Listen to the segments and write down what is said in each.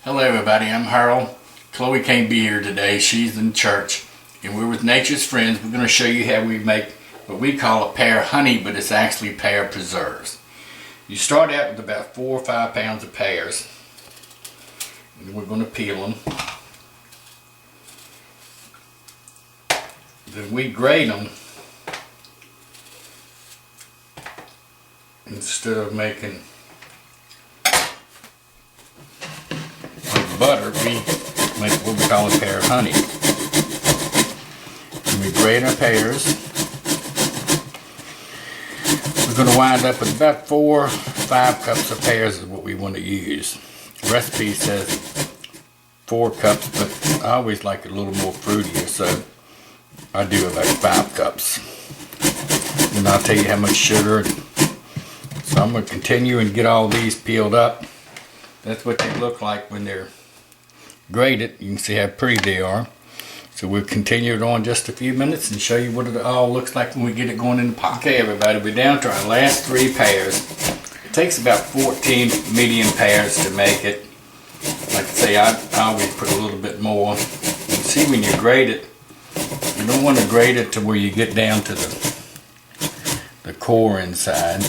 Hello everybody, I'm Harold. Chloe can't be here today, she's in church. And we're with Nature's Friends. We're going to show you how we make what we call a pear honey, but it's actually pear preserves. You start out with about 4 or 5 pounds of pears. And we're going to peel them. Then we grate them. Instead of making butter, we make what we call a pear honey. And we grate our pears. We're going to wind up with about 4 or 5 cups of pears is what we want to use. The recipe says 4 cups, but I always like it a little more fruitier, so I do about 5 cups. And I'll tell you how much sugar. So I'm going to continue and get all these peeled up. That's what they look like when they're grated. You can see how pretty they are. So we'll continue it on just a few minutes and show you what it all looks like when we get it going in the pot. Okay everybody, we're down to our last 3 pears. It takes about 14 medium pears to make it. Like I say, I always put a little bit more. You can see when you grate it, you don't want to grate it to where you get down to the core inside.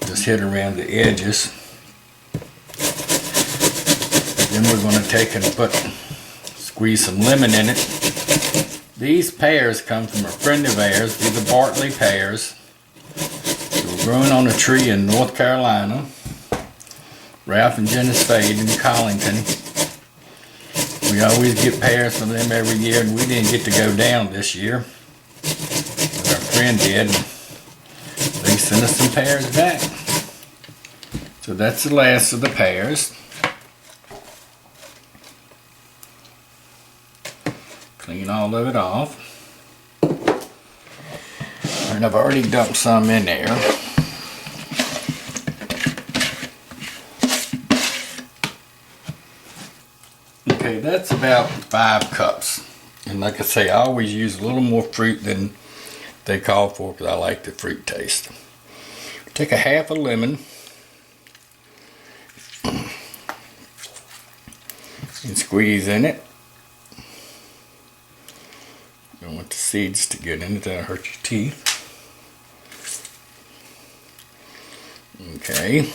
Just hit around the edges. Then we're going to take and squeeze some lemon in it. These pears come from a friend of ours. These are Bartley pears. They were growing on a tree in North Carolina. Ralph and Jenna Spade in Collington. We always get pears from them every year, and we didn't get to go down this year. But our friend did. They sent us some pears back. So that's the last of the pears. Clean all of it off. And I've already dumped some in there. Okay, that's about 5 cups. And like I say, I always use a little more fruit than they call for because I like the fruit taste. Take a half a lemon and squeeze in it. Don't want the seeds to get in it, that'll hurt your teeth. Okay.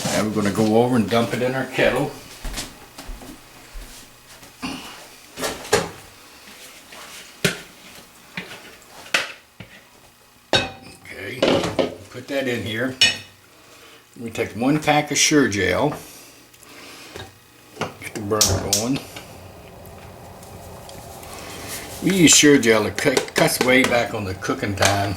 Now we're going to go over and dump it in our kettle. Okay. Put that in here. We take 1 pack of Sure Gel. Get the burner going. We use Sure Gel. It cuts way back on the cooking time.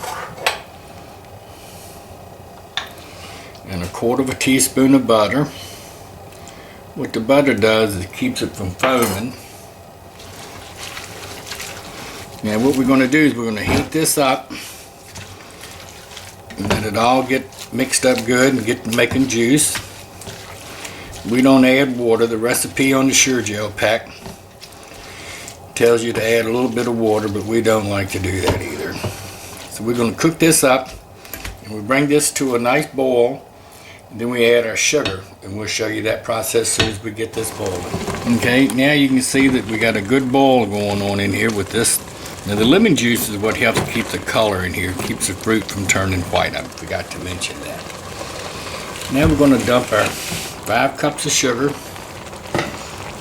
And 1/4 teaspoon of butter. What the butter does is it keeps it from foaming. Now what we're going to do is we're going to heat this up and let it all get mixed up good and get making juice. We don't add water. The recipe on the Sure Gel pack tells you to add a little bit of water, but we don't like to do that either. So we're going to cook this up, and we bring this to a nice boil, and then we add our sugar, and we'll show you that process as soon as we get this boiling. Okay, now you can see that we got a good boil going on in here with this. Now the lemon juice is what helps keep the color in here, keeps the fruit from turning white. I forgot to mention that. Now we're going to dump our 5 cups of sugar.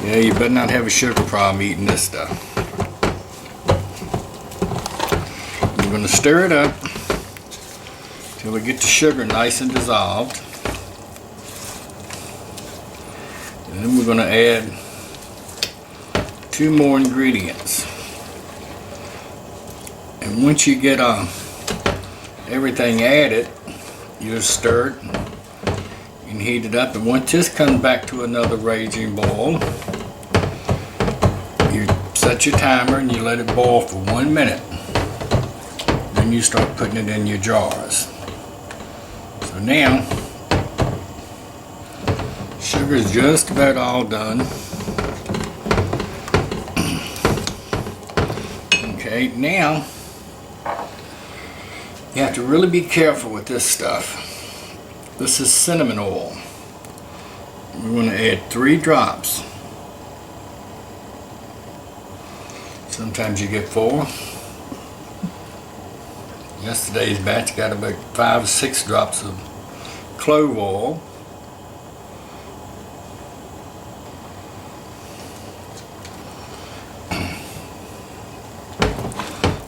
Yeah, you better not have a sugar problem eating this stuff. We're going to stir it up until we get the sugar nice and dissolved. And then we're going to add 2 more ingredients. And once you get everything added, you just stir it and heat it up. And once this comes back to another raging boil, you set your timer and you let it boil for 1 minute. Then you start putting it in your jars. So now, sugar is just about all done. Okay, now you have to really be careful with this stuff. This is cinnamon oil. we're going to add 3 drops. Sometimes you get 4. Yesterday's batch got about 5 or 6 drops of clove oil.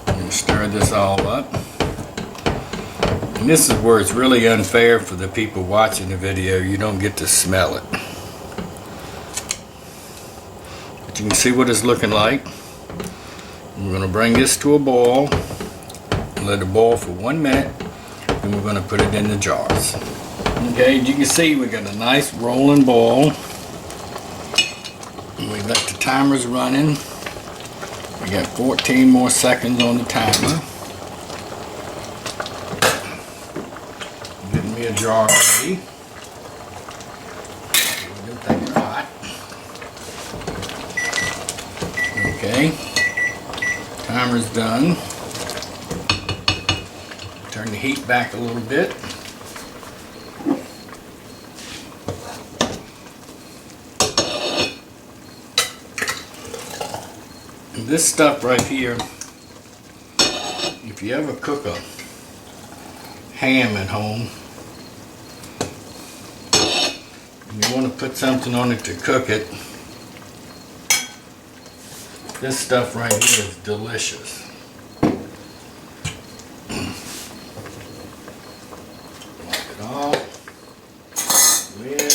And stir this all up. And this is where it's really unfair for the people watching the video. You don't get to smell it. But you can see what it's looking like. We're going to bring this to a boil. Let it boil for 1 minute. And we're going to put it in the jars. Okay, as you can see, we got a nice rolling boil. We let the timers running. We got 14 more seconds on the timer. Getting me a jar ready. Them things are hot. Okay, timer's done. Turn the heat back a little bit. And this stuff right here, if you ever cook a ham at home and you want to put something on it to cook it, this stuff right here is delicious. Wipe it off. Lid.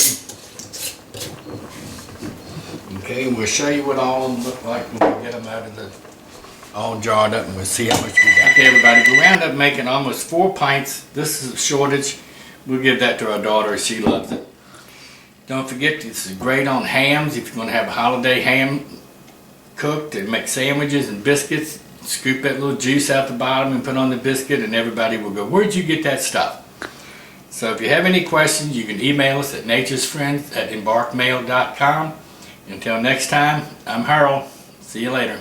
Okay, we'll show you what all of them look like when we get them out of the all jarred up, and we'll see how much we got. Okay, everybody, we wound up making almost 4 pints. This is a shortage. We'll give that to our daughter. She loves it. Don't forget, this is great on hams. If you're going to have a holiday ham cooked and make sandwiches and biscuits, scoop that little juice out the bottom and put on the biscuit, and everybody will go, where'd you get that stuff? So if you have any questions, you can email us at naturesfriends@embarkmail.com. Until next time, I'm Harold. See you later.